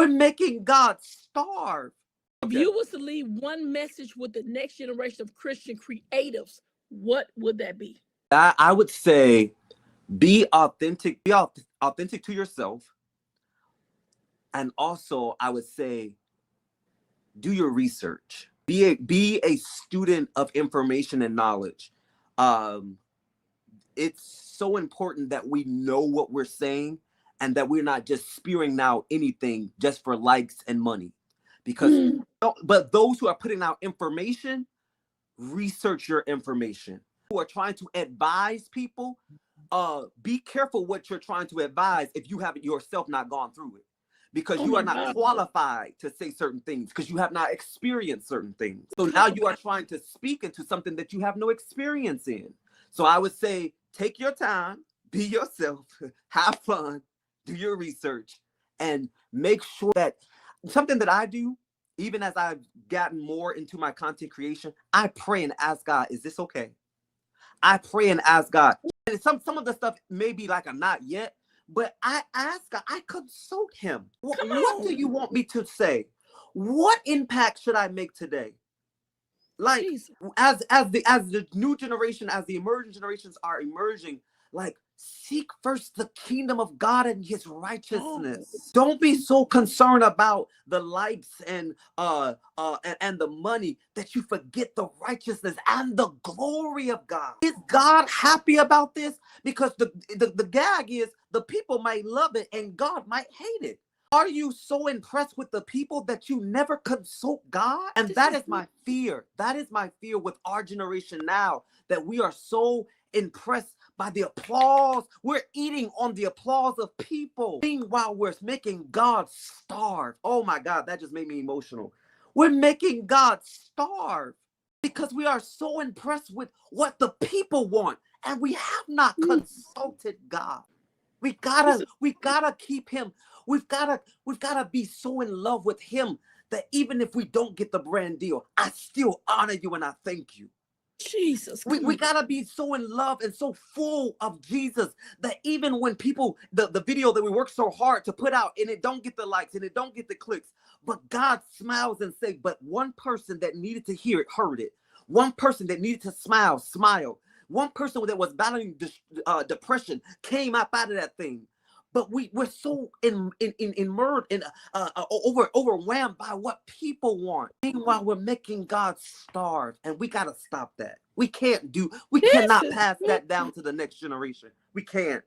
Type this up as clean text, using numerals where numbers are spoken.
We're making God starve. If Okay. you was to leave one message with the next generation of Christian creatives, what would that be? I would say be authentic, authentic to yourself. And also I would say do your research. Be a student of information and knowledge. Um, it's so important that we know what we're saying and that we're not just spewing out anything just for likes and money. Because but those who are putting out information, research your information. Who are trying to advise people, be careful what you're trying to advise if you haven't yourself not gone through it, because Oh you are my not God. qualified to say certain things because you have not experienced certain things. So now you are trying to speak into something that you have no experience in. So I would say take your time, be yourself, have fun, do your research, and make sure that something that I do, even as I've gotten more into my content creation, I pray and ask God, is this okay? I pray and ask God. And some of the stuff may be like a not yet, but I ask God, I consult him. What do you want me to say? What impact should I make today? Like Jesus. as the new generation, as the emerging generations are emerging, like seek first the kingdom of God and his righteousness. Don't be so concerned about the likes and the money that you forget the righteousness and the glory of God. Is God happy about this? Because the gag is the people might love it and God might hate it. Are you so impressed with the people that you never consult God? And that is my fear. That is my fear with our generation now, that we are so impressed by the applause. We're eating on the applause of people. Meanwhile, we're making God starve. Oh my God, that just made me emotional. We're making God starve because we are so impressed with what the people want, and we have not consulted God. We gotta keep him. We've gotta be so in love with him that even if we don't get the brand deal, I still honor you and I thank you. Jesus. We gotta be so in love and so full of Jesus that even when people, the video that we work so hard to put out and it don't get the likes and it don't get the clicks, but God smiles and say, but one person that needed to hear it heard it. One person that needed to smile. One person that was battling depression came up out of that thing. But we're so immersed in overwhelmed by what people want. Meanwhile, we're making God starve, and we gotta stop that. We cannot pass that down to the next generation. We can't.